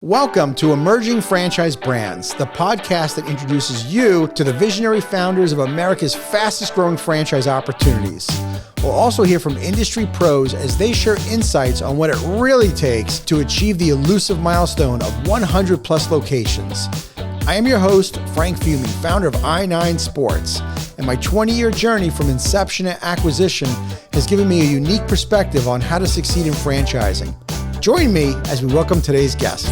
Welcome to Emerging Franchise Brands, the podcast that introduces you to the visionary founders of America's fastest growing franchise opportunities. We'll also hear from industry pros as they share insights on what it really takes to achieve the elusive milestone of 100 plus locations. I am your host, Frank Fumey, founder of I9 Sports, and my 20-year journey from inception to acquisition has given me a unique perspective on how to succeed in franchising. Join me as we welcome today's guest.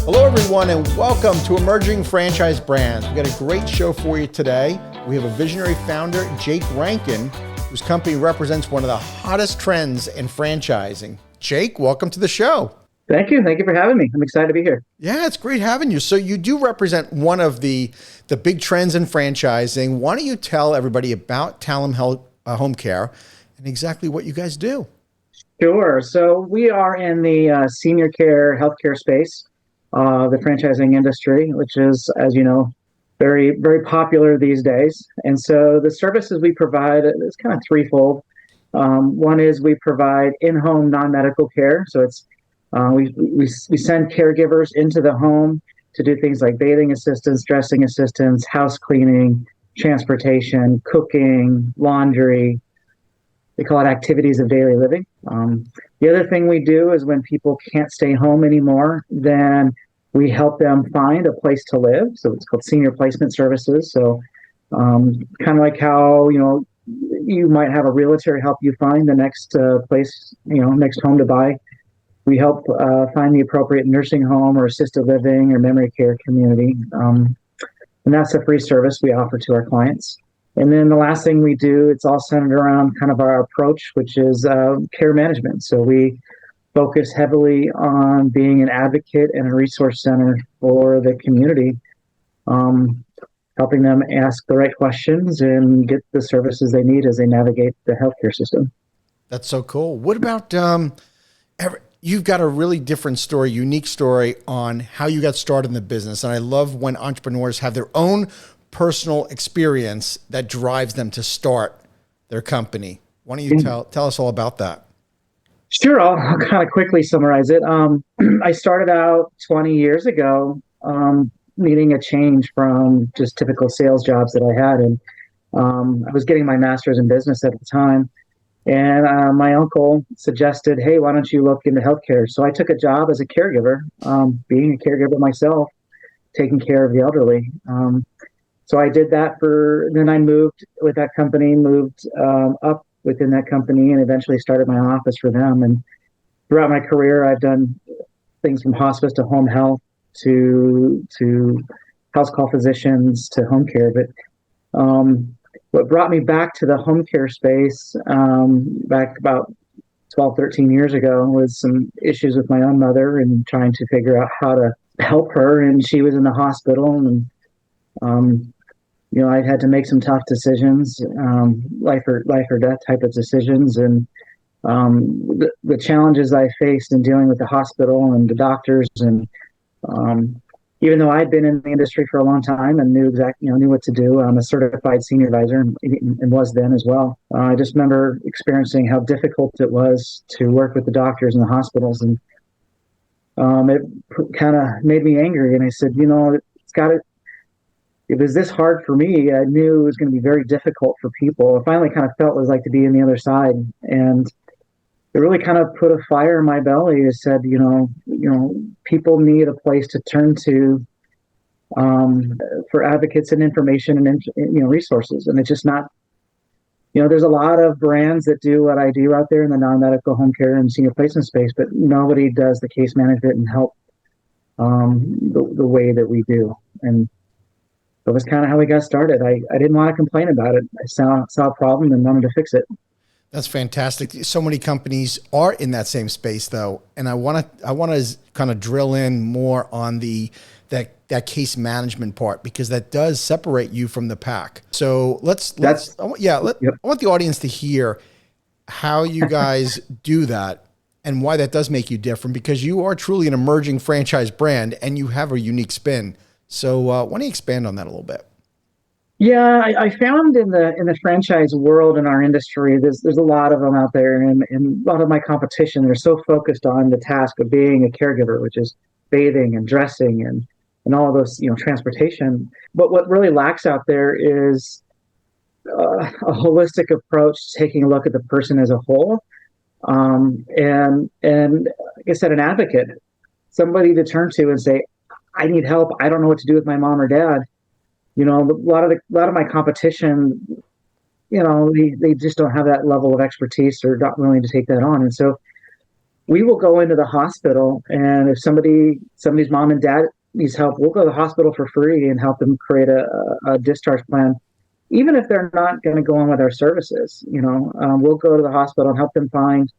Hello, everyone, and welcome to Emerging Franchise Brands. We've got a great show for you today. We have a visionary founder, Jake Rankin, whose company represents one of the hottest trends in franchising. Jake, welcome to the show. Thank you. Thank you for having me. I'm excited to be here. Yeah, it's great having you. So you do represent one of the big trends in franchising. Why don't you tell everybody about Talem Home Care and exactly what you guys do? Sure. So we are in the senior care, healthcare space, the franchising industry, which is, as you know, very, very popular these days. And so the services we provide is kind of threefold. One is we provide in-home non-medical care. So it's we send caregivers into the home to do things like bathing assistance, dressing assistance, house cleaning, transportation, cooking, laundry. We call it activities of daily living. The other thing we do is when people can't stay home anymore, then we help them find a place to live. So it's called senior placement services. So kind of like how, you might have a realtor help you find the next place, next home to buy. We help find the appropriate nursing home or assisted living or memory care community. And that's a free service we offer to our clients. And then the last thing we do, it's all centered around kind of our approach, which is care management. So we focus heavily on being an advocate and a resource center for the community, helping them ask the right questions and get the services they need as they navigate the healthcare system. That's so cool. What about, you've got a really different story, unique story on how you got started in the business. And I love when entrepreneurs have their own personal experience that drives them to start their company. Why don't you tell us all about that? Sure. I'll kind of quickly summarize it. I started out 20 years ago, needing a change from just typical sales jobs that I had. And I was getting my master's in business at the time. And my uncle suggested, hey, why don't you look into healthcare? So I took a job as a caregiver, being a caregiver myself, taking care of the elderly. So I did that then I moved with that company, moved up within that company and eventually started my office for them. And throughout my career, I've done things from hospice to home health to house call physicians to home care. But what brought me back to the home care space back about 12, 13 years ago was some issues with my own mother and trying to figure out how to help her. And she was in the hospital and I had to make some tough decisions, life or death type of decisions. And the challenges I faced in dealing with the hospital and the doctors. And even though I'd been in the industry for a long time and knew what to do, I'm a certified senior advisor and was then as well. I just remember experiencing how difficult it was to work with the doctors in the hospitals. And it kind of made me angry. And I said, it was this hard for me. I knew it was going to be very difficult for people. I finally kind of felt what it was like to be on the other side. And it really kind of put a fire in my belly. It said, people need a place to turn to for advocates and information and, resources. And it's just not, there's a lot of brands that do what I do out there in the non-medical home care and senior placement space, but nobody does the case management and help the way that we do. And that was kind of how we got started. I didn't want to complain about it. I saw a problem and wanted to fix it. That's fantastic. So many companies are in that same space, though, and I want to kind of drill in more on that case management part because that does separate you from the pack. So I want the audience to hear how you guys do that and why that does make you different because you are truly an emerging franchise brand and you have a unique spin. So why don't you expand on that a little bit? Yeah, I found in the franchise world in our industry, there's a lot of them out there, and a lot of my competition, they're so focused on the task of being a caregiver, which is bathing and dressing and all of those, transportation. But what really lacks out there is a holistic approach, taking a look at the person as a whole, and like I said, an advocate, somebody to turn to and say, I need help. I don't know what to do with my mom or dad. A lot of my competition, they just don't have that level of expertise or not willing to take that on. And so we will go into the hospital, and if somebody's mom and dad needs help, we'll go to the hospital for free and help them create a discharge plan, even if they're not going to go on with our services. We'll go to the hospital and help them find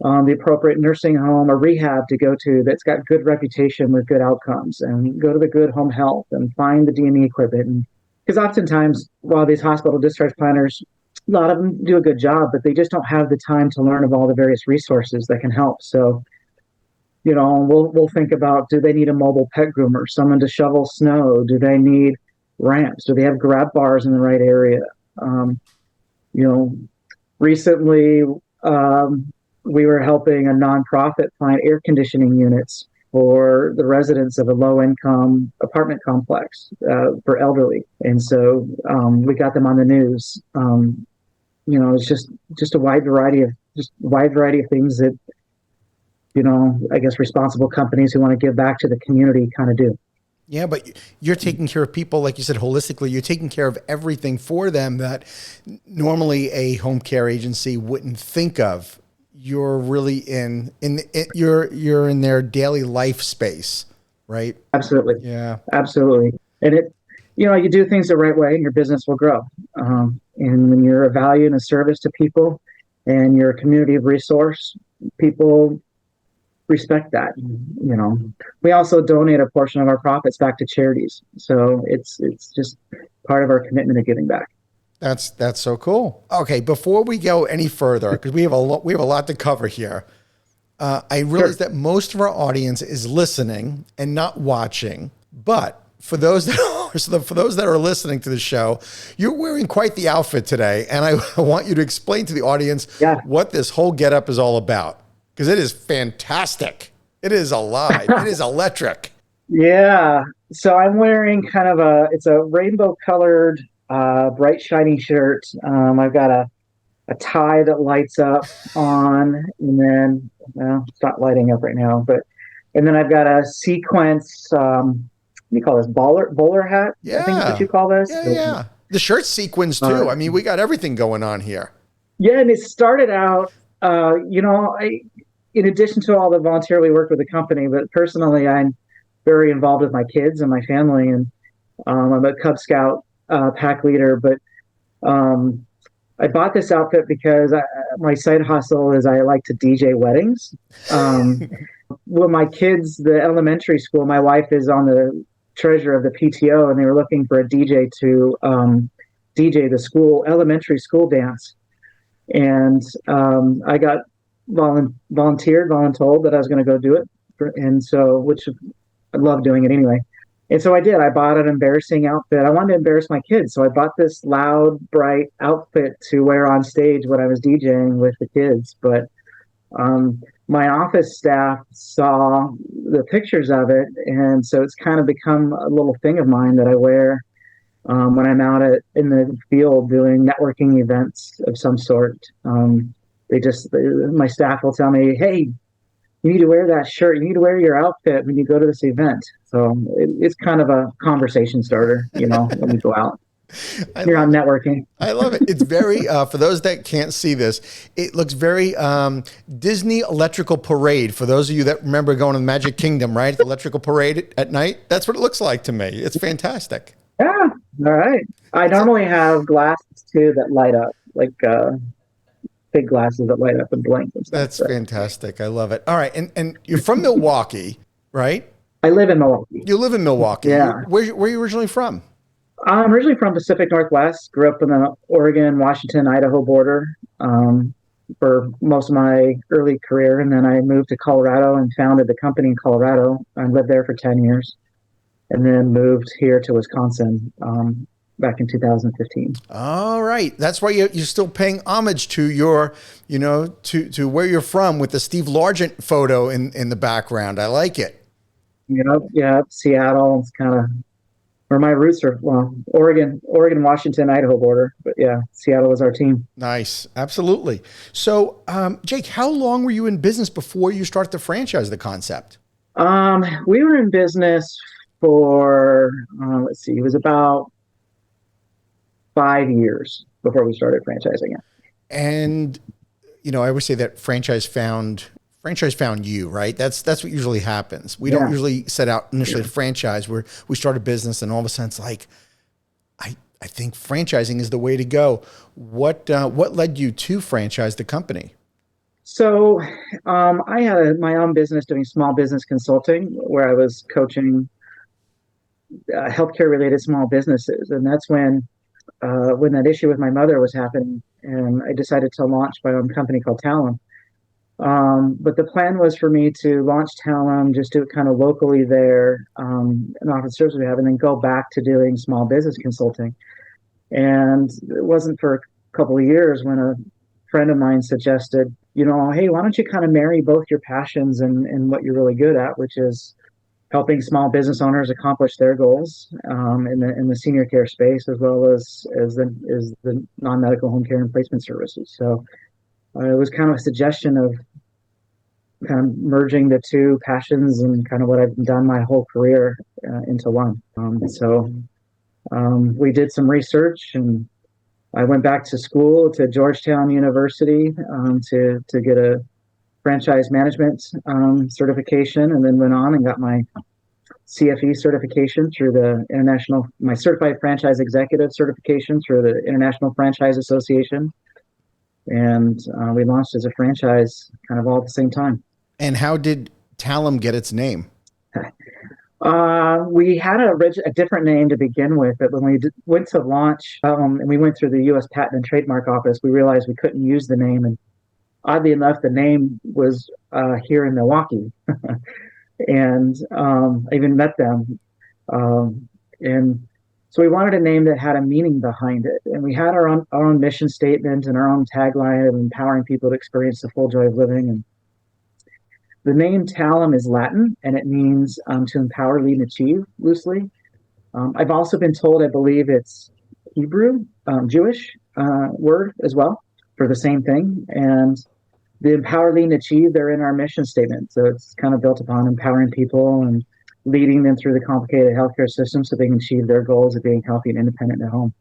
the appropriate nursing home or rehab to go to that's got good reputation with good outcomes, and go to the good home health and find the DME equipment. Because oftentimes, while these hospital discharge planners, a lot of them do a good job, but they just don't have the time to learn of all the various resources that can help. So, we'll think about, do they need a mobile pet groomer, someone to shovel snow? Do they need ramps? Do they have grab bars in the right area? You know, recently, we were helping a nonprofit find air conditioning units for the residents of a low-income apartment complex for elderly, and so we got them on the news. It's just a wide variety of things that I guess responsible companies who want to give back to the community kind of do. Yeah, but you're taking care of people, like you said, holistically. You're taking care of everything for them that normally a home care agency wouldn't think of. You're really you're in their daily life space, right? Absolutely. Yeah, Absolutely. And you do things the right way, and your business will grow. And when you're a value and a service to people, and you're a community of resource, people respect that. We also donate a portion of our profits back to charities, so it's just part of our commitment to giving back. that's so cool. Okay, before we go any further, because we have a lot to cover here. I realize that most of our audience is listening and not watching, but for those that are listening to the show, you're wearing quite the outfit today, and I want you to explain to the audience what this whole getup is all about, because it is fantastic. It is alive. It is electric. Yeah. So I'm wearing it's a rainbow colored, bright shiny shirt. I've got a tie that lights up on, and then, well, it's not lighting up right now, and then I've got a sequence, what do you call this? Bowler hat? Yeah. I think is what you call this. Yeah. The shirt sequins too. I mean, we got everything going on here. Yeah. And it started out, in addition to all the voluntarily work with the company, but personally, I'm very involved with my kids and my family, and I'm a Cub Scout pack leader. But I bought this outfit because my side hustle is I like to DJ weddings. Well, my kids, the elementary school, my wife is on the treasurer of the PTO, and they were looking for a DJ to DJ the elementary school dance. And I got voluntold that I was going to go do it. And so, which I love doing it anyway. And so I did. I bought an embarrassing outfit. I wanted to embarrass my kids. So I bought this loud, bright outfit to wear on stage when I was DJing with the kids. But my office staff saw the pictures of it. And so it's kind of become a little thing of mine that I wear when I'm out in the field doing networking events of some sort. My staff will tell me, hey, you need to wear that shirt. You need to wear your outfit when you go to this event. So it's kind of a conversation starter, when you go out. You're on networking. I love it. It's very, for those that can't see this, it looks very Disney Electrical Parade. For those of you that remember going to the Magic Kingdom, right? The Electrical Parade at night. That's what it looks like to me. It's fantastic. Yeah. All right. I normally have glasses too that light up, like big glasses that light up and blink and stuff. That's fantastic. I love it. All right. And you're from Milwaukee, right? I live in Milwaukee. You live in Milwaukee. Yeah. Where are you originally from? I'm originally from Pacific Northwest. Grew up in the Oregon, Washington, Idaho border for most of my early career. And then I moved to Colorado and founded the company in Colorado. I lived there for 10 years and then moved here to Wisconsin. back in 2015. All right. That's why you're still paying homage to your, to where you're from with the Steve Largent photo in the background. I like it. Yeah, Seattle. It's kind of where my roots are. Well, Oregon, Washington, Idaho border. But yeah, Seattle was our team. Nice. Absolutely. So, Jake, how long were you in business before you started to franchise the concept? We were in business for, let's see, it was about 5 years before we started franchising it. And, I always say that franchise found you, right? That's what usually happens. We don't usually set out initially to franchise where we start a business and all of a sudden it's like, I think franchising is the way to go. What led you to franchise the company? So I had my own business doing small business consulting where I was coaching healthcare related small businesses. And that's when that issue with my mother was happening, and I decided to launch my own company called Talem. But the plan was for me to launch Talem, just do it kind of locally there, and offer the services we have, and then go back to doing small business consulting. And it wasn't for a couple of years when a friend of mine suggested, hey, why don't you kind of marry both your passions and what you're really good at, which is helping small business owners accomplish their goals in the senior care space, as well as the non-medical home care and placement services. So it was kind of a suggestion of kind of merging the two passions and kind of what I've done my whole career into one. We did some research, and I went back to school to Georgetown University to get a franchise management certification, and then went on and got my CFE certification through my certified franchise executive certification through the International Franchise Association. And we launched as a franchise kind of all at the same time. And how did Talem get its name? We had a different name to begin with, but when we went to launch and we went through the U.S. Patent and Trademark Office, we realized we couldn't use the name. And oddly enough, the name was here in Milwaukee. And I even met them. And so we wanted a name that had a meaning behind it. And we had our own mission statement and our own tagline of empowering people to experience the full joy of living. And the name Talem is Latin, and it means to empower, lead, and achieve, loosely. I've also been told, I believe it's Hebrew, Jewish word as well for the same thing. And the empower, lead, and achieve, they're in our mission statement. So it's kind of built upon empowering people and leading them through the complicated healthcare system so they can achieve their goals of being healthy and independent at home.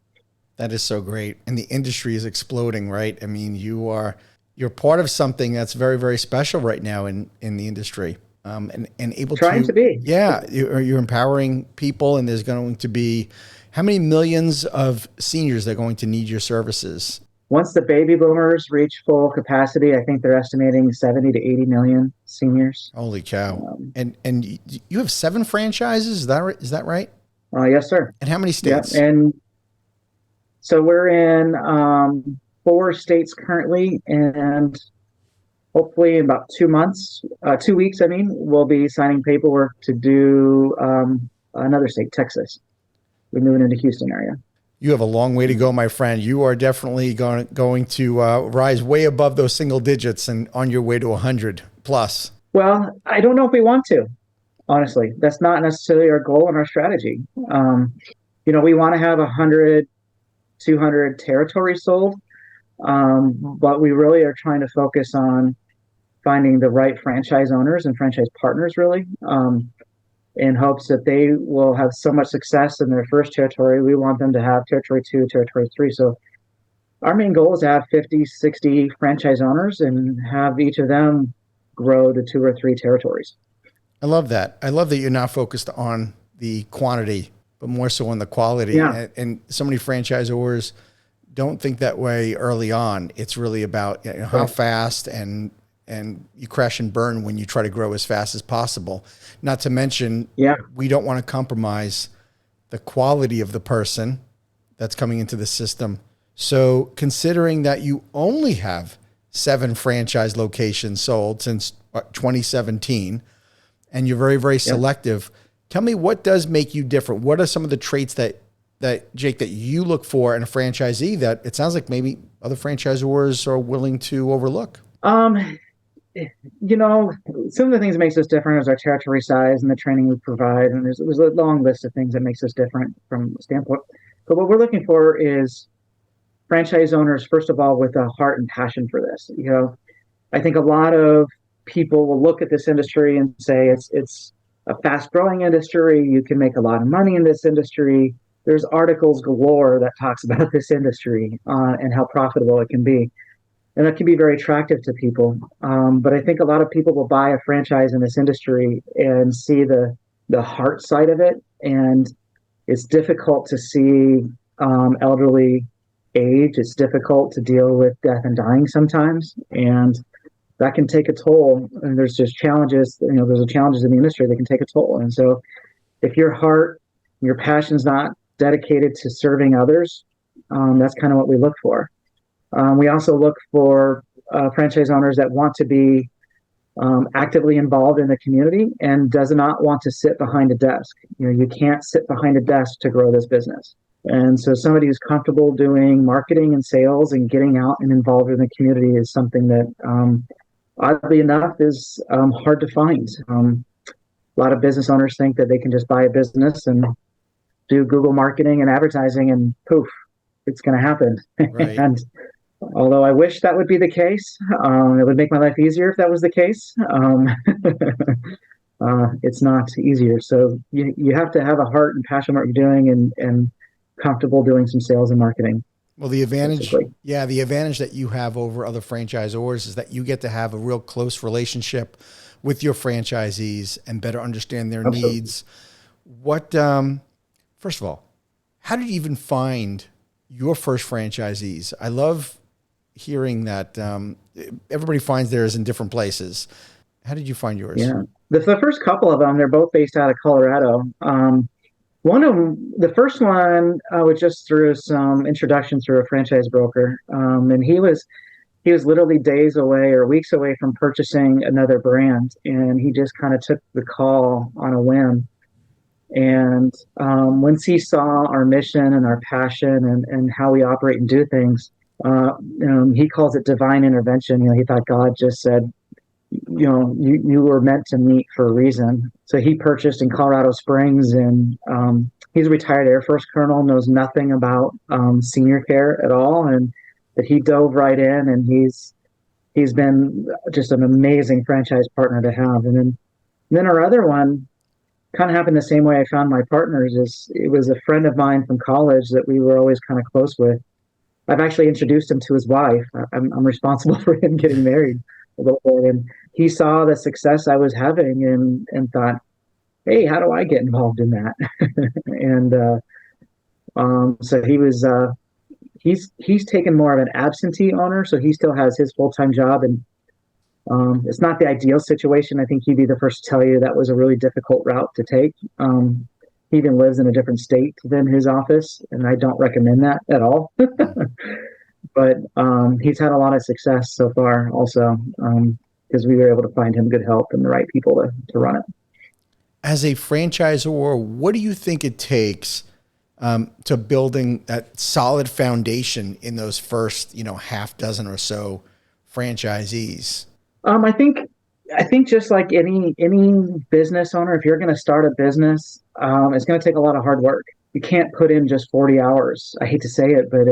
That is so great. And the industry is exploding, right? I mean, you're part of something that's very, very special right now in the industry. And able trying to be. Yeah. You're empowering people, and there's going to be how many millions of seniors that are going to need your services? Once the baby boomers reach full capacity, I think they're estimating 70 to 80 million seniors. Holy cow. And you have 7 franchises. Is that right? Yes, sir. And how many states? Yeah. And so we're in 4 states currently, and hopefully in about 2 weeks, we'll be signing paperwork to do another state, Texas. We're moving into Houston area. You have a long way to go, my friend. You are definitely going to rise way above those single digits and on your way to 100 plus. Well, I don't know if we want to, honestly. That's not necessarily our goal and our strategy. We want to have 100, 200 territories sold, but we really are trying to focus on finding the right franchise owners and franchise partners, really, in hopes that they will have so much success in their first territory. We want them to have territory 2, territory 3. So our main goal is to have 50, 60 franchise owners and have each of them grow to 2 or 3 territories. I love that. I love that you're not focused on the quantity, but more so on the quality. Yeah. And so many franchisors don't think that way early on. It's really about how fast and you crash and burn when you try to grow as fast as possible. Not to mention, we don't want to compromise the quality of the person that's coming into the system. So considering that you only have 7 franchise locations sold since 2017, and you're very, very selective, tell me what does make you different? What are some of the traits that that, Jake, that you look for in a franchisee that it sounds like maybe other franchisors are willing to overlook? Um, some of the things that makes us different is our territory size and the training we provide. And there's a long list of things that makes us different from the standpoint. But what we're looking for is franchise owners, first of all, with a heart and passion for this. I think a lot of people will look at this industry and say it's a fast growing industry. You can make a lot of money in this industry. There's articles galore that talks about this industry and how profitable it can be. And that can be very attractive to people. But I think a lot of people will buy a franchise in this industry and see the heart side of it. And it's difficult to see elderly age. It's difficult to deal with death and dying sometimes. And that can take a toll. And there's just challenges, there's challenges in the industry that can take a toll. And so if your heart, your passion's not dedicated to serving others, that's kind of what we look for. We also look for franchise owners that want to be actively involved in the community and does not want to sit behind a desk. You can't sit behind a desk to grow this business. And so somebody who's comfortable doing marketing and sales and getting out and involved in the community is something that, oddly enough, is hard to find. A lot of business owners think that they can just buy a business and do Google marketing and advertising and poof, it's going to happen. Right. And although I wish that would be the case, it would make my life easier if that was the case. It's not easier. So you have to have a heart and passion what you're doing and comfortable doing some sales and marketing. Well, the advantage, basically. the advantage that you have over other franchisors is that you get to have a real close relationship with your franchisees and better understand their Absolutely. needs. What, first of all, how did you even find your first franchisees? I love hearing that everybody finds theirs in different places. How did you find yours? Yeah, the first couple of them, they're both based out of Colorado. One of them, the first one, was just through some introduction through a franchise broker, and he was literally days away or weeks away from purchasing another brand, and he just kind of took the call on a whim. And once he saw our mission and our passion and how we operate and do things, he calls it divine intervention. He thought God just said, you were meant to meet for a reason. So he purchased in Colorado Springs, and he's a retired Air Force colonel, knows nothing about senior care at all, and that he dove right in, and he's been just an amazing franchise partner to have. And then our other one kind of happened the same way I found my partners. It was a friend of mine from college that we were always kind of close with. I've actually introduced him to his wife. I'm responsible for him getting married a little bit, and he saw the success I was having and thought, hey, how do I get involved in that? And so he's taken more of an absentee owner, so he still has his full-time job, and it's not the ideal situation. I think he'd be the first to tell you that was a really difficult route to take. He even lives in a different state than his office, and I don't recommend that at all. But he's had a lot of success so far also, because we were able to find him good help and the right people to run it. As a franchisor, what do you think it takes to building that solid foundation in those first, half dozen or so franchisees? I think just like any business owner, if you're going to start a business, it's going to take a lot of hard work. You can't put in just 40 hours. I hate to say it, but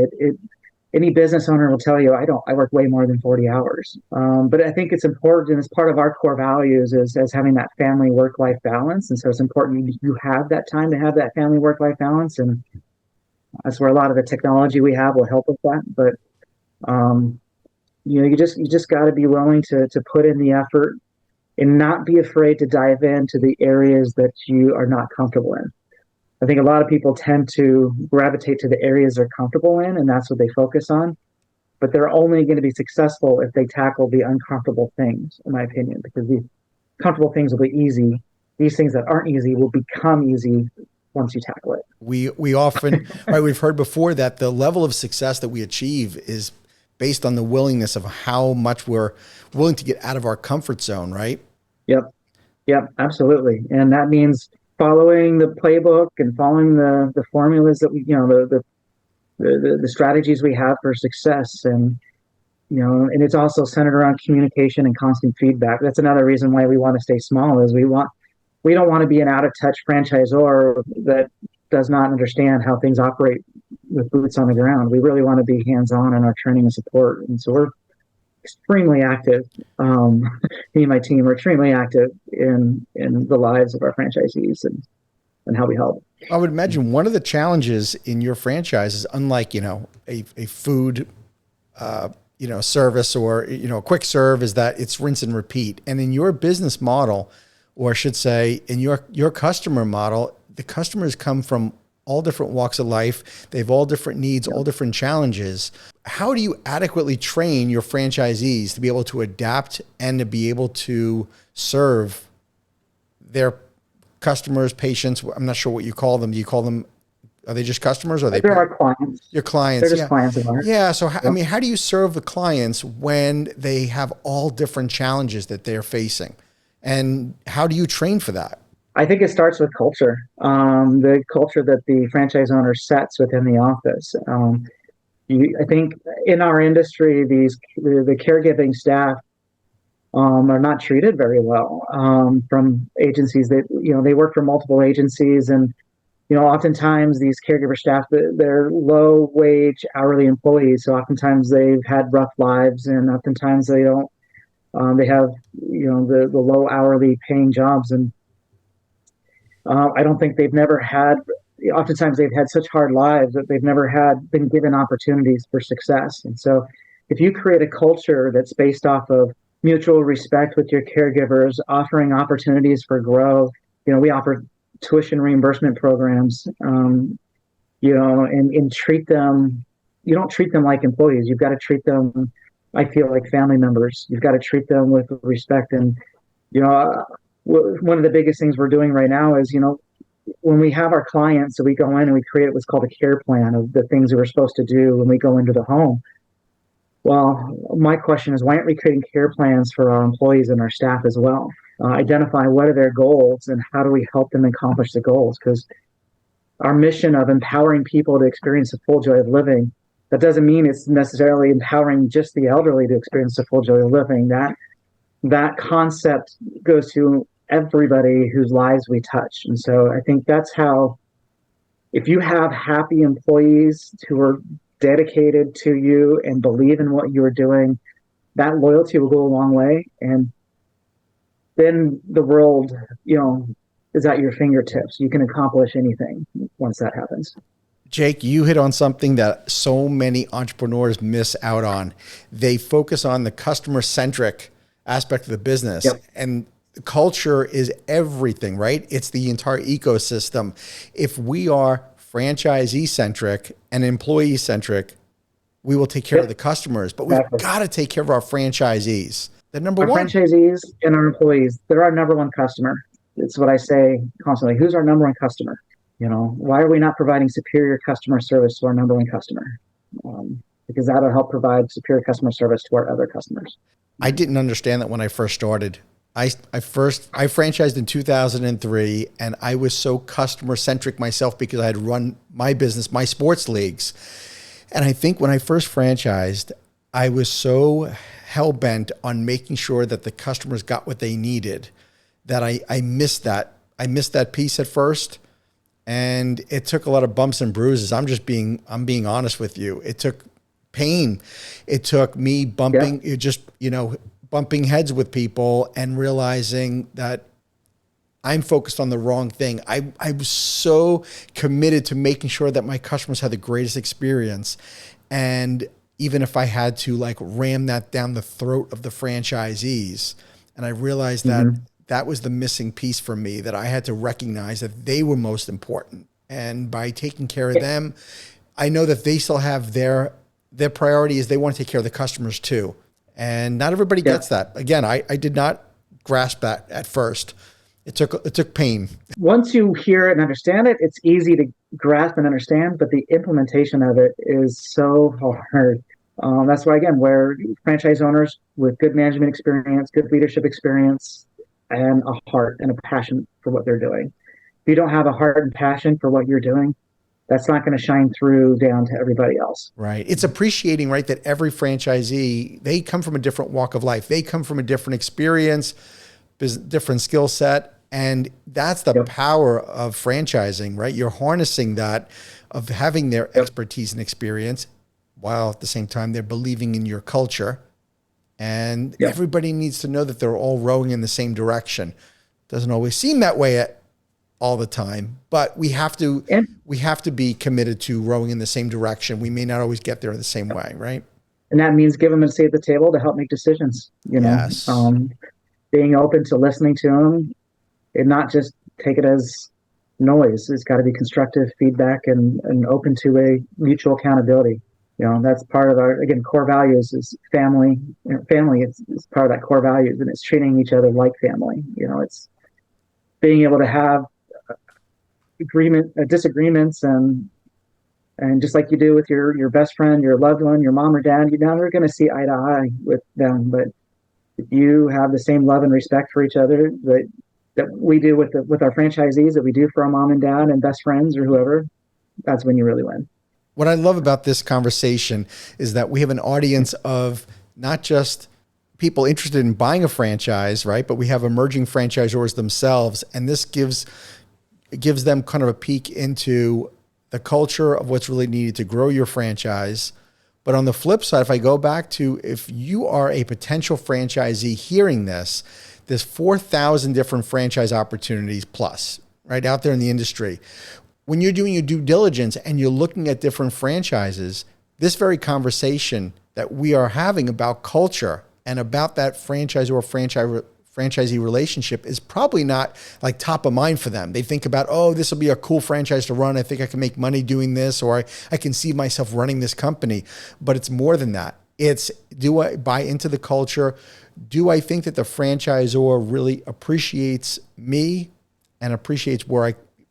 any business owner will tell you, I work way more than 40 hours. But I think it's important, and it's part of our core values is as having that family work-life balance. And so it's important you have that time to have that family work-life balance. And that's where a lot of the technology we have will help with that. But, you just got to be willing to put in the effort and not be afraid to dive into the areas that you are not comfortable in. I think a lot of people tend to gravitate to the areas they're comfortable in, and that's what they focus on. But they're only going to be successful if they tackle the uncomfortable things, in my opinion, because the comfortable things will be easy. These things that aren't easy will become easy once you tackle it. We often, right, we've heard before that the level of success that we achieve is based on the willingness of how much we're willing to get out of our comfort zone, right? Yep, absolutely. And that means following the playbook and following the formulas that we, the strategies we have for success. And, and it's also centered around communication and constant feedback. That's another reason why we want to stay small, is we don't want to be an out of touch franchisor that does not understand how things operate with boots on the ground. We really want to be hands on in our training and support. And so we're extremely active. Me and my team are extremely active in the lives of our franchisees and how we help. I would imagine one of the challenges in your franchise is, unlike, a food, service or, a quick serve, is that it's rinse and repeat. And in your business model, or I should say in your customer model, the customers come from all different walks of life. They have all different needs, all different challenges. How do you adequately train your franchisees to be able to adapt and to be able to serve their customers, patients? I'm not sure what you call them. Do you call them, are they just customers? Or are they? They're our clients. Your clients. They're just clients of ours. Yeah. So, how do you serve the clients when they have all different challenges that they're facing? And how do you train for that? I think it starts with culture, the culture that the franchise owner sets within the office. I think in our industry, the caregiving staff are not treated very well from agencies that, they work for multiple agencies. And, oftentimes these caregiver staff, they're low wage hourly employees. So oftentimes they've had rough lives, and oftentimes they don't, they have, the low hourly paying jobs. And I don't think oftentimes they've had such hard lives that they've never been given opportunities for success. And so if you create a culture that's based off of mutual respect with your caregivers, offering opportunities for growth, we offer tuition reimbursement programs, and treat them, you don't treat them like employees. You've got to treat them, I feel, like family members. You've got to treat them with respect. And, one of the biggest things we're doing right now is, when we have our clients, so we go in and we create what's called a care plan of the things that we're supposed to do when we go into the home. Well, my question is, why aren't we creating care plans for our employees and our staff as well? Identify what are their goals and how do we help them accomplish the goals? Because our mission of empowering people to experience the full joy of living, that doesn't mean it's necessarily empowering just the elderly to experience the full joy of living. That concept goes to everybody whose lives we touch. And so I think that's how, if you have happy employees who are dedicated to you and believe in what you're doing, that loyalty will go a long way. And then the world, is at your fingertips. You can accomplish anything once that happens. Jake, you hit on something that so many entrepreneurs miss out on. They focus on the customer-centric aspect of the business. Yep. And culture is everything, right? It's the entire ecosystem. If we are franchisee-centric and employee-centric, we will take care of the customers, but we've got to take care of our franchisees. The number one. Our franchisees and our employees, they're our number one customer. It's what I say constantly. Who's our number one customer? Why are we not providing superior customer service to our number one customer? Because that'll help provide superior customer service to our other customers. I didn't understand that when I first started. I franchised in 2003, and I was so customer centric myself because I had run my business, my sports leagues. And I think when I first franchised, I was so hell bent on making sure that the customers got what they needed that I missed that. I missed that piece at first, and it took a lot of bumps and bruises. I'm being honest with you. It took pain. It took me bumping, bumping heads with people and realizing that I'm focused on the wrong thing. I was so committed to making sure that my customers had the greatest experience. And even if I had to ram that down the throat of the franchisees, and I realized that that was the missing piece for me, that I had to recognize that they were most important. And by taking care of them, I know that they still have their priority is they want to take care of the customers too. And not everybody gets that. Again, I did not grasp that at first. It took pain. Once you hear it and understand it, it's easy to grasp and understand, but the implementation of it is so hard. That's why, again, where franchise owners with good management experience, good leadership experience, and a heart and a passion for what they're doing, if you don't have a heart and passion for what you're doing, that's not going to shine through down to everybody else. Right. It's appreciating, right, that every franchisee, they come from a different walk of life. They come from a different experience, different skill set. And that's the power of franchising, right? You're harnessing that, of having their expertise and experience, while at the same time they're believing in your culture. And everybody needs to know that they're all rowing in the same direction. Doesn't always seem that way all the time, but we have to be committed to rowing in the same direction. We may not always get there the same way, right? And that means give them a seat at the table to help make decisions. Being open to listening to them, and not just take it as noise. It's got to be constructive feedback and open to a mutual accountability. That's part of our, again, core values is family. Family is part of that core values, and it's treating each other like family. It's being able to have disagreements, and just like you do with your best friend, your loved one, your mom or dad, you're never going to see eye to eye with them. But if you have the same love and respect for each other that we do with our franchisees, that we do for our mom and dad and best friends or whoever, that's when you really win. What I love about this conversation is that we have an audience of not just people interested in buying a franchise, right? But we have emerging franchisors themselves. And this gives them kind of a peek into the culture of what's really needed to grow your franchise. But on the flip side, if I go back to, if you are a potential franchisee hearing this, there's 4,000 different franchise opportunities plus, right, out there in the industry. When you're doing your due diligence and you're looking at different franchises, this very conversation that we are having about culture and about that franchise or franchisee relationship is probably not like top of mind for them. They think about, oh, this will be a cool franchise to run. I think I can make money doing this, or I can see myself running this company. But it's more than that. It's, do I buy into the culture? Do I think that the franchisor really appreciates me and appreciates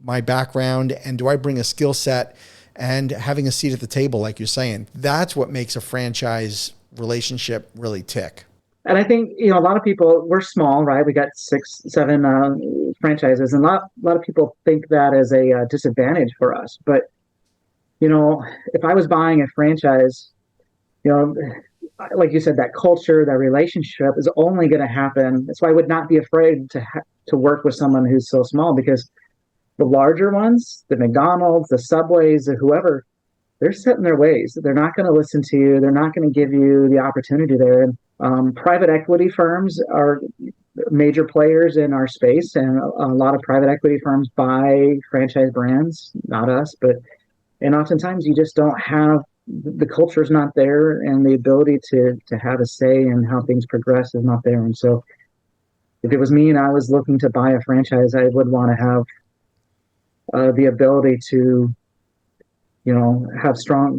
my background? And do I bring a skill set and having a seat at the table, like you're saying? That's what makes a franchise relationship really tick. And I think, a lot of people, we're small, right? We got 6, 7 franchises, and a lot of people think that as a disadvantage for us. But, if I was buying a franchise, like you said, that culture, that relationship is only going to happen. That's why I would not be afraid to work with someone who's so small, because the larger ones, the McDonald's, the Subways, or whoever, they're set in their ways. They're not going to listen to you. They're not going to give you the opportunity there. Private equity firms are major players in our space, and a lot of private equity firms buy franchise brands, not us, and oftentimes you just don't have, the culture is not there, and the ability to have a say in how things progress is not there. And so if it was me and I was looking to buy a franchise, I would want to have the ability to have strong,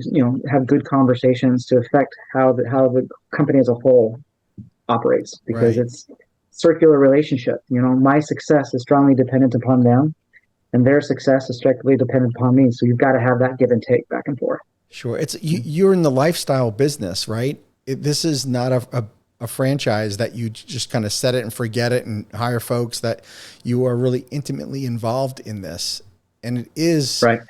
have good conversations to affect how the company as a whole operates, because it's circular relationship. My success is strongly dependent upon them, and their success is strictly dependent upon me. So you've got to have that give and take back and forth. Sure. It's you're in the lifestyle business, right? This is not a franchise that you just kind of set it and forget it and hire folks. That you are really intimately involved in this. And it is, right.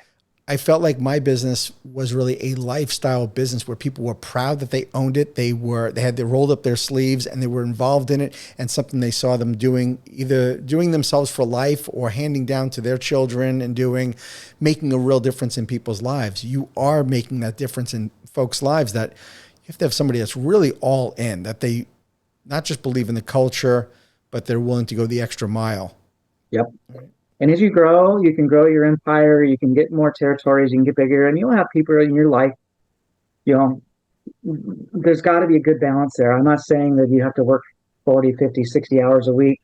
I felt like my business was really a lifestyle business where people were proud that they owned it. They rolled up their sleeves and they were involved in it, and something they saw them doing, either doing themselves for life or handing down to their children and making a real difference in people's lives. You are making that difference in folks' lives, that you have to have somebody that's really all in, that they not just believe in the culture, but they're willing to go the extra mile. Yep. And as you grow, you can grow your empire, you can get more territories, you can get bigger, and you'll have people in your life, there's got to be a good balance there. I'm not saying that you have to work 40, 50, 60 hours a week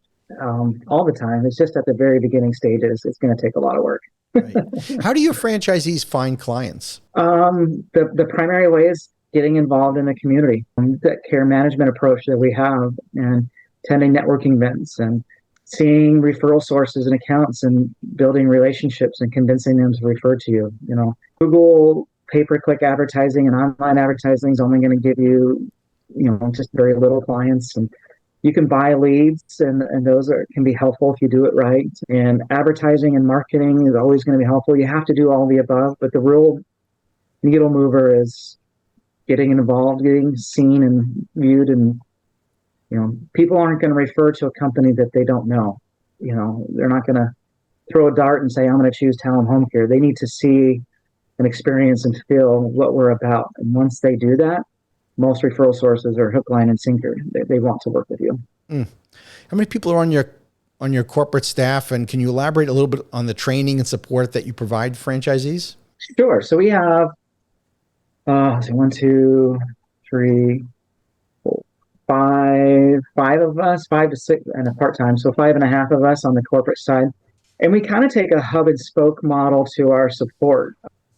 all the time. It's just at the very beginning stages, it's going to take a lot of work. Right. How do your franchisees find clients? The primary way is getting involved in the community, that care management approach that we have, and attending networking events, and seeing referral sources and accounts, and building relationships and convincing them to refer to you. Google pay-per-click advertising and online advertising is only going to give you, just very little clients. And You can buy leads, and those can be helpful if you do it right. And advertising and marketing is always going to be helpful. You have to do all the above, but the real needle mover is getting involved, getting seen and viewed. And, people aren't going to refer to a company that they don't know. They're not going to throw a dart and say, I'm going to choose Talem Home Care. They need to see and experience and feel what we're about. And once they do that, most referral sources are hook, line, and sinker. They want to work with you. Mm. How many people are on your corporate staff, and can you elaborate a little bit on the training and support that you provide franchisees? Sure. So we have one, two, three, four, five of us, 5 to 6, and a part-time. So 5.5 of us on the corporate side. And we kind of take a hub and spoke model to our support.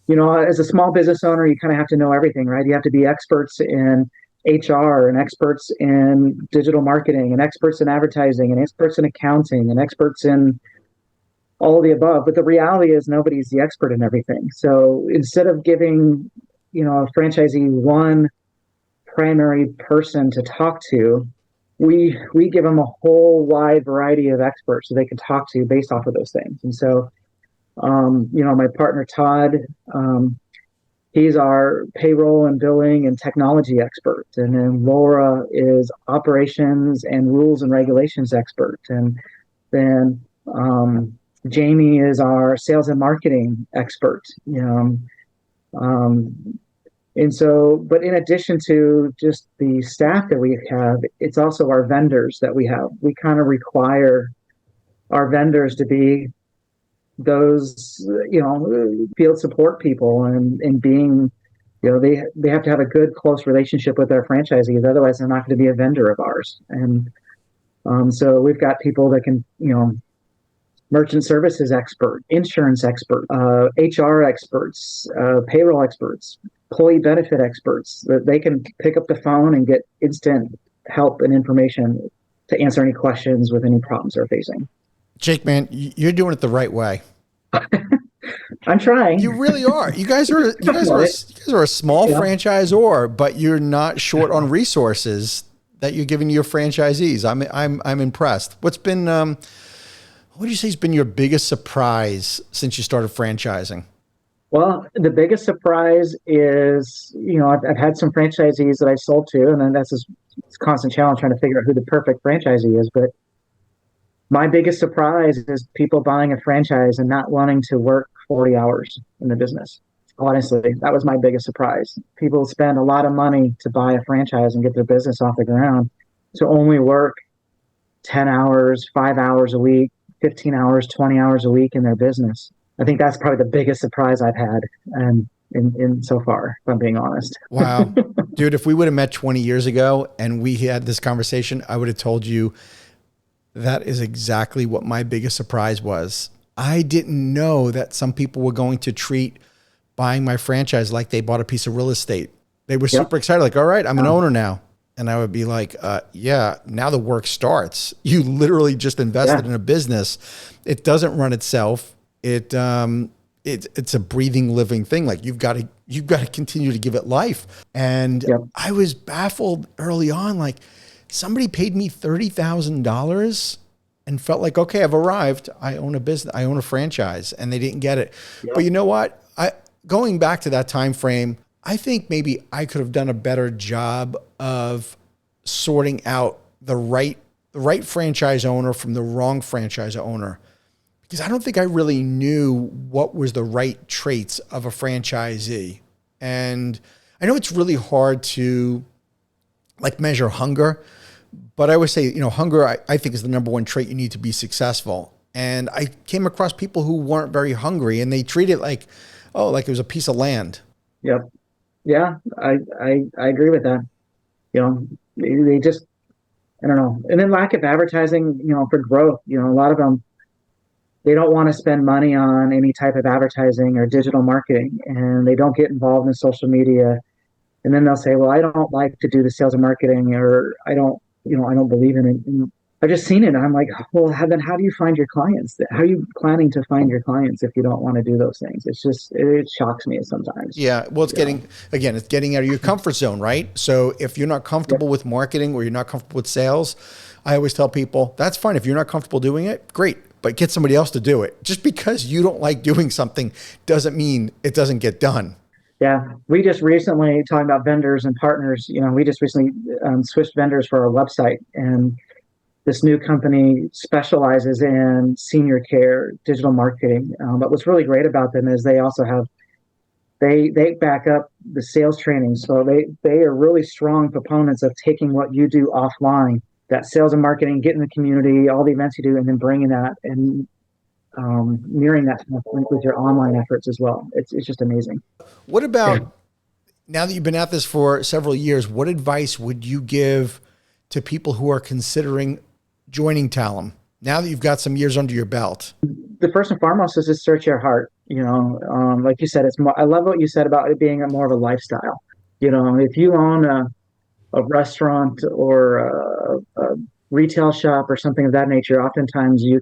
As a small business owner, you kind of have to know everything, right? You have to be experts in HR and experts in digital marketing and experts in advertising and experts in accounting and experts in all of the above. But the reality is nobody's the expert in everything. So instead of giving, a franchisee one primary person to talk to, we give them a whole wide variety of experts so they can talk to based off of those things. And so my partner, Todd, he's our payroll and billing and technology expert. And then Laura is operations and rules and regulations expert. And then Jamie is our sales and marketing expert. And so, but in addition to just the staff that we have, it's also our vendors that we have. We kind of require our vendors to be those field support people and being they have to have a good close relationship with their franchisees, otherwise they're not going to be a vendor of ours. And so we've got people that can merchant services expert, insurance expert, HR experts, payroll experts, employee benefit experts, that they can pick up the phone and get instant help and information to answer any questions with any problems they're facing. Jake, man, you're doing it the right way. I'm trying. You really are. You guys are a small franchisor, but you're not short on resources that you're giving to your franchisees. I'm impressed. What's been what do you say has been your biggest surprise since you started franchising? Well, the biggest surprise is, I've had some franchisees that I sold to, and then that's this constant challenge trying to figure out who the perfect franchisee is. But my biggest surprise is people buying a franchise and not wanting to work 40 hours in the business. Honestly, that was my biggest surprise. People spend a lot of money to buy a franchise and get their business off the ground to only work 10 hours, 5 hours a week, 15 hours, 20 hours a week in their business. I think that's probably the biggest surprise I've had in so far, if I'm being honest. Wow. Dude, if we would have met 20 years ago and we had this conversation, I would have told you that is exactly what my biggest surprise was. I didn't know that some people were going to treat buying my franchise like they bought a piece of real estate. They were super excited, like, all right, I'm an owner now. And I would be like, yeah, now the work starts. You literally just invested in a business. It doesn't run itself. It's a breathing, living thing. Like you've got to continue to give it life. And I was baffled early on, like somebody paid me $30,000 and felt like, okay, I've arrived. I own a business. I own a franchise, and they didn't get it. But you know what? Going back to that time frame, I think maybe I could have done a better job of sorting out the right franchise owner from the wrong franchise owner, because I don't think I really knew what was the right traits of a franchisee. And I know it's really hard to like measure hunger, but I always say, hunger, I think is the number one trait you need to be successful. And I came across people who weren't very hungry, and they treat it like, like it was a piece of land. Yep. Yeah, I agree with that. They just, I don't know. And then lack of advertising, for growth, a lot of them, they don't want to spend money on any type of advertising or digital marketing, and they don't get involved in social media. And then they'll say, well, I don't like to do the sales and marketing, or I don't believe in it. And I've just seen it, and I'm like, well, then how do you find your clients? How are you planning to find your clients if you don't want to do those things? It's just, it shocks me sometimes. Yeah, well, it's getting out of your comfort zone, right? So if you're not Yep. comfortable with marketing or you're not comfortable with sales, I always tell people that's fine. If you're not comfortable doing it, great, but get somebody else to do it. Just because you don't like doing something doesn't mean it doesn't get done. Yeah, we just recently talking about vendors and partners. We just recently switched vendors for our website, and this new company specializes in senior care digital marketing. But what's really great about them is they also have they back up the sales training, so they are really strong proponents of taking what you do offline, that sales and marketing, getting the community, all the events you do, and then bringing that and mirroring that with your online efforts as well. It's just amazing. What Yeah. about now that you've been at this for several years? What advice would you give to people who are considering joining Talem now that you've got some years under your belt? The first and foremost is to search your heart. Like you said, it's more. I love what you said about it being more of a lifestyle. If you own a restaurant or a retail shop or something of that nature, oftentimes you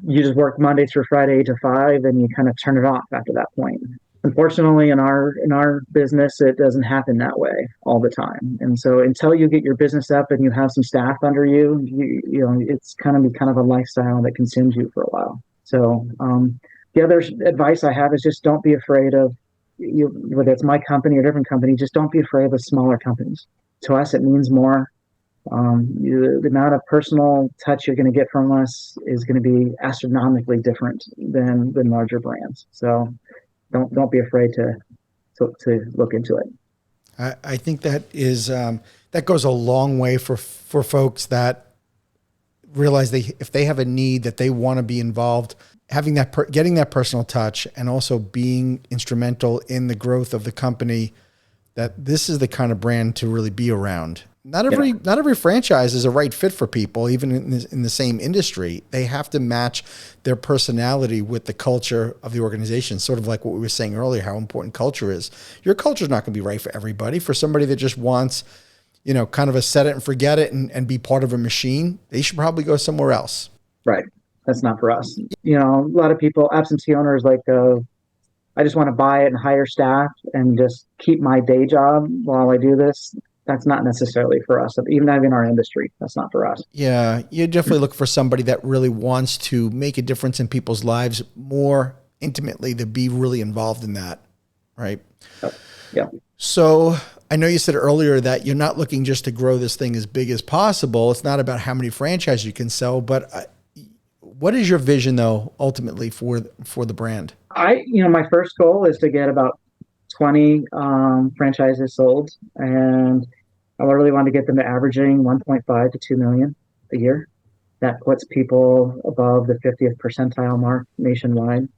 just work Monday through Friday 8 to 5, and you kind of turn it off after that point. Unfortunately, in our business, it doesn't happen that way all the time. And so until you get your business up and you have some staff under you, it's kind of a lifestyle that consumes you for a while. So the other advice I have is just don't be afraid of whether it's my company or a different company. Just don't be afraid of the smaller companies. To us, it means more. The amount of personal touch you're going to get from us is going to be astronomically different than larger brands. So don't be afraid to look into it. I think that is that goes a long way for folks that realize if they have a need that they want to be involved, having getting that personal touch, and also being instrumental in the growth of the company. That this is the kind of brand to really be around. Not every franchise is a right fit for people, even in the same industry. They have to match their personality with the culture of the organization. Sort of like what we were saying earlier, how important culture is. Your culture is not going to be right for everybody. For somebody that just wants, kind of a set it and forget it and be part of a machine, they should probably go somewhere else. Right. That's not for us. A lot of people, absentee owners, like, I just want to buy it and hire staff and just keep my day job while I do this. That's not necessarily for us. Even in our industry, that's not for us. Yeah, you definitely look for somebody that really wants to make a difference in people's lives more intimately, to be really involved in that, right? Yeah. So I know you said earlier that you're not looking just to grow this thing as big as possible. It's not about how many franchises you can sell, but what is your vision, though, ultimately for the brand? My first goal is to get about 20 franchises sold, and I really want to get them to averaging 1.5 to 2 million a year. That puts people above the 50th percentile mark nationwide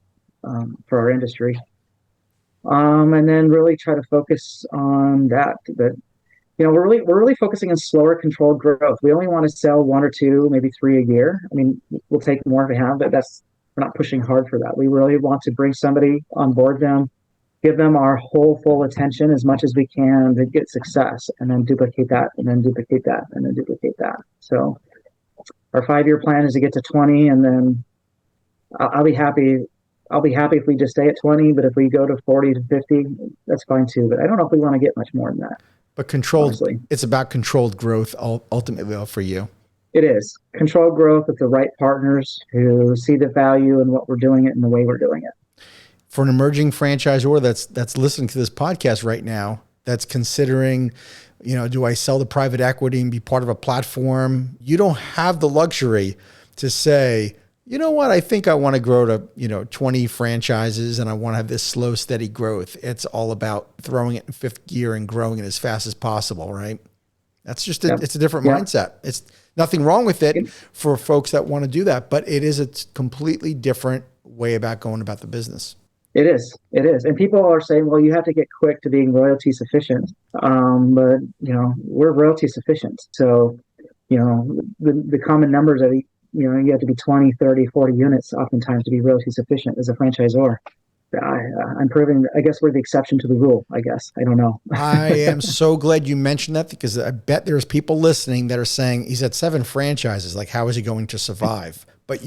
for our industry. And then really try to focus on that. But we're really focusing on slower, controlled growth. We only want to sell 1 or 2, maybe 3 a year. I mean, we'll take more if we have, but we're not pushing hard for that. We really want to bring somebody on board them, give them our full attention as much as we can to get success, and then duplicate that, and then duplicate that, and then duplicate that. So our 5-year plan is to get to 20, and then I'll be happy. I'll be happy if we just stay at 20, but if we go to 40 to 50, that's fine too. But I don't know if we want to get much more than that. But controlled, honestly. It's about controlled growth ultimately for you. It is controlled growth with the right partners who see the value in what we're doing it and the way we're doing it. For an emerging franchisor that's listening to this podcast right now, that's considering, do I sell the private equity and be part of a platform? You don't have the luxury to say, you know what, I think I want to grow to, 20 franchises and I want to have this slow, steady growth. It's all about throwing it in fifth gear and growing it as fast as possible, right? That's just it's a different mindset. It's nothing wrong with it for folks that want to do that, but it is a completely different way about going about the business. It is. And people are saying, well, you have to get quick to being royalty sufficient. But, we're royalty sufficient. So, the common numbers are, you have to be 20, 30, 40 units oftentimes to be royalty sufficient as a franchisor. I'm proving, I guess we're the exception to the rule, I guess. I don't know. I am so glad you mentioned that, because I bet there's people listening that are saying he's at 7 franchises. Like, how is he going to survive? But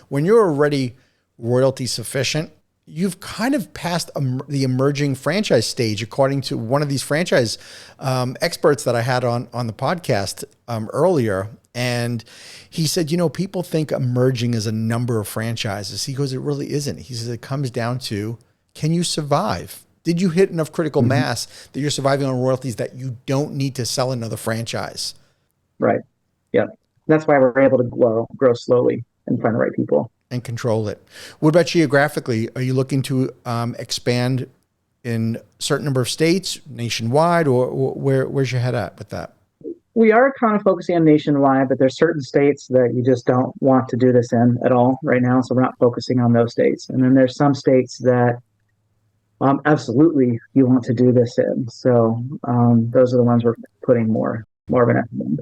when you're already royalty sufficient, you've kind of passed the emerging franchise stage, according to one of these franchise experts that I had on the podcast earlier. And he said, people think emerging is a number of franchises. He goes, it really isn't. He says, it comes down to, can you survive? Did you hit enough critical mass that you're surviving on royalties that you don't need to sell another franchise? Right. Yeah. That's why we're able to grow slowly and find the right people. And control it. What about geographically? Are you looking to expand in a certain number of states, nationwide, or where's your head at with that? We are kind of focusing on nationwide, but there's certain states that you just don't want to do this in at all right now. So we're not focusing on those states. And then there's some states that absolutely you want to do this in. So those are the ones we're putting more of an effort in.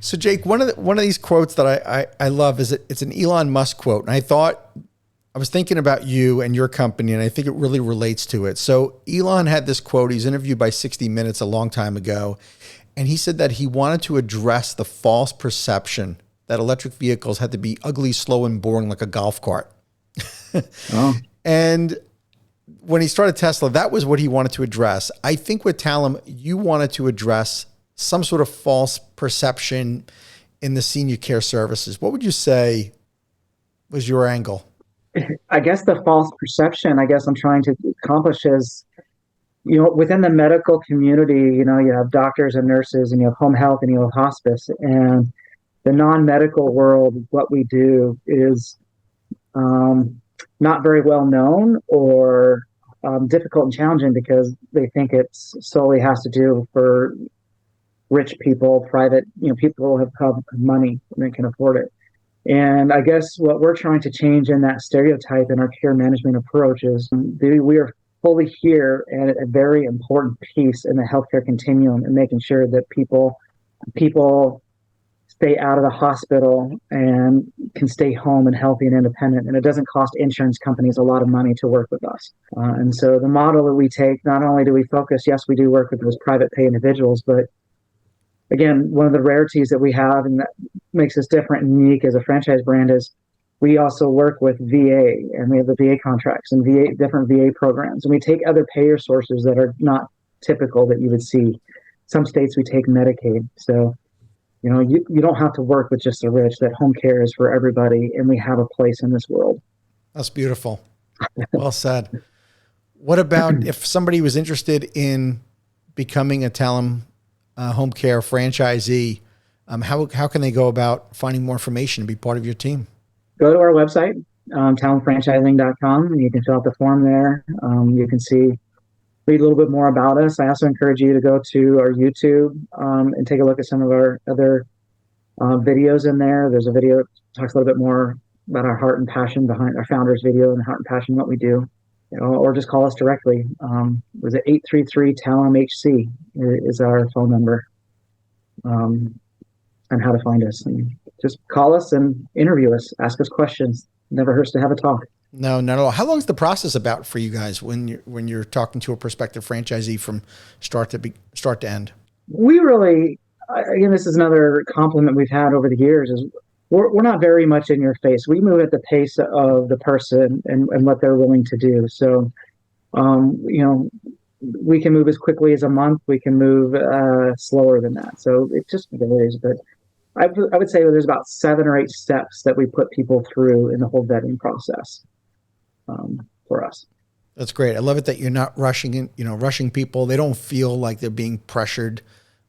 So Jake, one of these quotes that I love is it's an Elon Musk quote. And I was thinking about you and your company, and I think it really relates to it. So Elon had this quote. He's interviewed by 60 Minutes a long time ago. And he said that he wanted to address the false perception that electric vehicles had to be ugly, slow, and boring like a golf cart. Oh. And when he started Tesla, that was what he wanted to address. I think with Talem, you wanted to address some sort of false perception in the senior care services. What would you say was your angle? I guess the false perception, I guess I'm trying to accomplish is, within the medical community, you have doctors and nurses, and you have home health, and you have hospice. And the non-medical world, what we do is not very well known, or difficult and challenging, because they think it solely has to do for rich people, private, people who have money and they can afford it. And I guess what we're trying to change in that stereotype in our care management approach is we are fully here and a very important piece in the healthcare continuum, and making sure that people stay out of the hospital and can stay home and healthy and independent. And it doesn't cost insurance companies a lot of money to work with us. And so the model that we take, not only do we focus, yes, we do work with those private pay individuals, but again, one of the rarities that we have and that makes us different and unique as a franchise brand is we also work with VA, and we have the VA contracts and different VA programs. And we take other payer sources that are not typical that you would see. Some states we take Medicaid. So, you don't have to work with just the rich, that home care is for everybody, and we have a place in this world. That's beautiful. Well said. What about if somebody was interested in becoming a Talem Home Care franchisee? How can they go about finding more information and be part of your team? Go to our website, talemfranchising.com, and you can fill out the form there. You can read a little bit more about us. I also encourage you to go to our YouTube and take a look at some of our other videos in there. There's a video that talks a little bit more about our heart and passion behind our founders video, and heart and passion, what we do. Or just call us directly. Was it 833 Talem HC is our phone number, and how to find us. And just call us and interview us, ask us questions. Never hurts to have a talk. No, not at all. How long is the process about for you guys when you're talking to a prospective franchisee from start to end? We really, again, this is another compliment we've had over the years, is we're not very much in your face. We move at the pace of the person and what they're willing to do. So, we can move as quickly as a month. We can move slower than that. So it just varies. But I would say there's about 7 or 8 steps that we put people through in the whole vetting process for us. That's great. I love it that you're not rushing people. They don't feel like they're being pressured,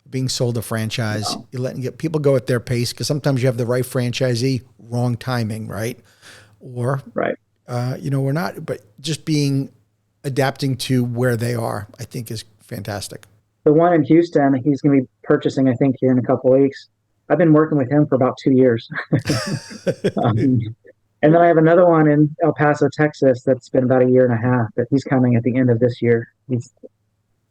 being sold a franchise. No. You're letting people go at their pace, because sometimes you have the right franchisee, wrong timing, right? Or, right. We're not, but just adapting to where they are, I think is fantastic. The one in Houston, he's going to be purchasing, I think, here in a couple of weeks. I've been working with him for about 2 years. And then I have another one in El Paso, Texas, that's been about 1.5 years, but he's coming at the end of this year. He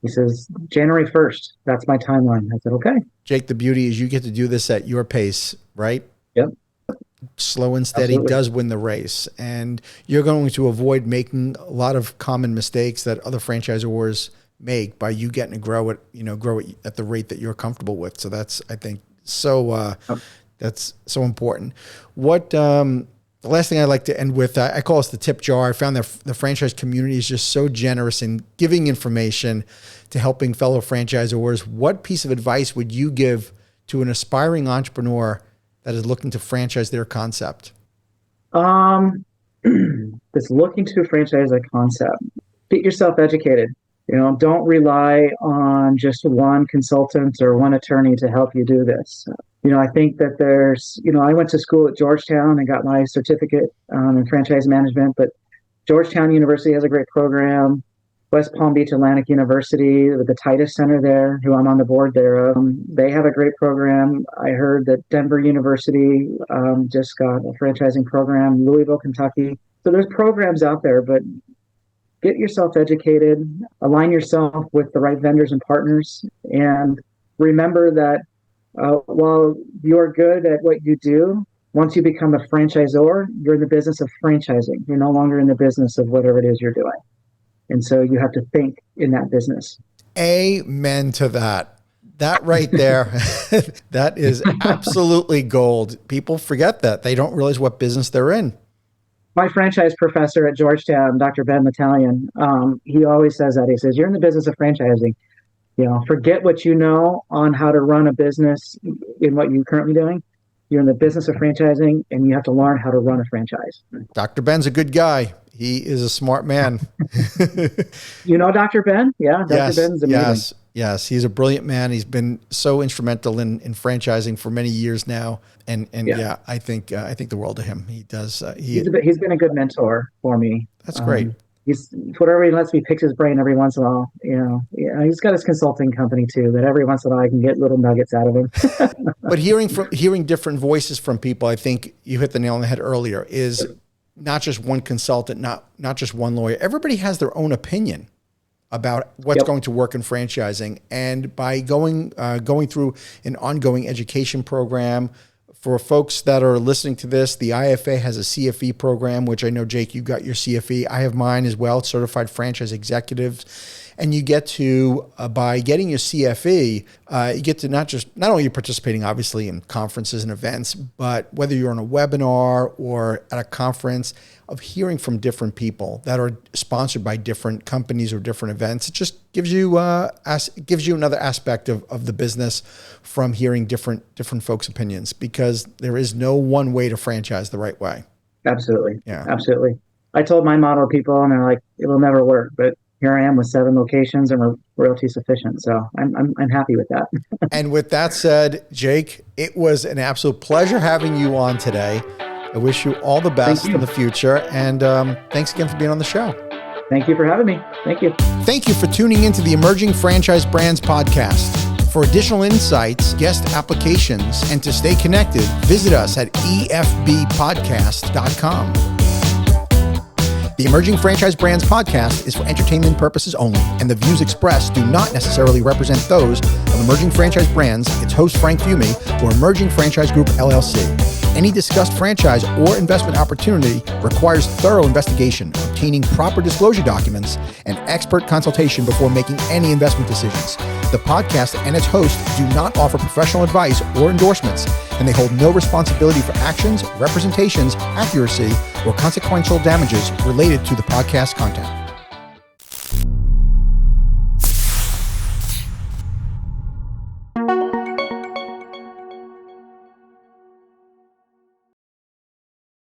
says, January 1st, that's my timeline. I said, okay. Jake, the beauty is you get to do this at your pace, right? Yep. slow and steady Absolutely. does win the race. And you're going to avoid making a lot of common mistakes that other franchisors make by you getting to grow it at the rate that you're comfortable with. So that's, I think, that's so important. The last thing I'd like to end with, I call this the tip jar. I found that the franchise community is just so generous in giving information to helping fellow franchisors. What piece of advice would you give to an aspiring entrepreneur that is looking to franchise their concept? That's looking to franchise a concept. Get yourself educated. Don't rely on just one consultant or one attorney to help you do this. I think that I went to school at Georgetown and got my certificate in franchise management, but Georgetown University has a great program. West Palm Beach Atlantic University, with the Titus Center there, who I'm on the board there, they have a great program. I heard that Denver University just got a franchising program, Louisville, Kentucky. So there's programs out there, but get yourself educated, align yourself with the right vendors and partners, and remember that while you're good at what you do, once you become a franchisor, you're in the business of franchising. You're no longer in the business of whatever it is you're doing. And so you have to think in that business. Amen to that. That right there, that is absolutely gold. People forget that. They don't realize what business they're in. My franchise professor at Georgetown, Dr. Ben Battalion, he always says that. He says, you're in the business of franchising. Forget what you know on how to run a business in what you're currently doing. You're in the business of franchising, and you have to learn how to run a franchise. Dr. Ben's a good guy. He is a smart man. You know Dr. Ben? Yeah, Dr. Ben's amazing. Yes. He's a brilliant man. He's been so instrumental in franchising for many years now. And I think the world of him. He does. He's been a good mentor for me. That's great. He's whatever he lets me pick his brain every once in a while. He's got his consulting company too, that every once in a while I can get little nuggets out of him. But hearing different voices from people, I think you hit the nail on the head earlier, is not just one consultant, not just one lawyer. Everybody has their own opinion about what's going to work in franchising. And by going through an ongoing education program, for folks that are listening to this, the IFA has a CFE program, which I know, Jake, you got your CFE. I have mine as well, Certified Franchise Executives. And you get to, by getting your CFE, you get to not only you're participating, obviously, in conferences and events, but whether you're on a webinar or at a conference, of hearing from different people that are sponsored by different companies or different events. It just gives you another aspect of the business from hearing different folks' opinions, because there is no one way to franchise the right way. Absolutely. Yeah. Absolutely. I told my model people, and they're like, it will never work. But here I am with 7 locations, and we're royalty sufficient. So I'm happy with that. And with that said, Jake, it was an absolute pleasure having you on today. I wish you all the best in the future. And thanks again for being on the show. Thank you for having me. Thank you. Thank you for tuning into the Emerging Franchise Brands podcast. For additional insights, guest applications, and to stay connected, visit us at efbpodcast.com. The Emerging Franchise Brands podcast is for entertainment purposes only, and the views expressed do not necessarily represent those of Emerging Franchise Brands, its host Frank Fiume, or Emerging Franchise Group, LLC. Any discussed franchise or investment opportunity requires thorough investigation, obtaining proper disclosure documents, and expert consultation before making any investment decisions. The podcast and its host do not offer professional advice or endorsements, and they hold no responsibility for actions, representations, accuracy, or consequential damages related to the podcast content.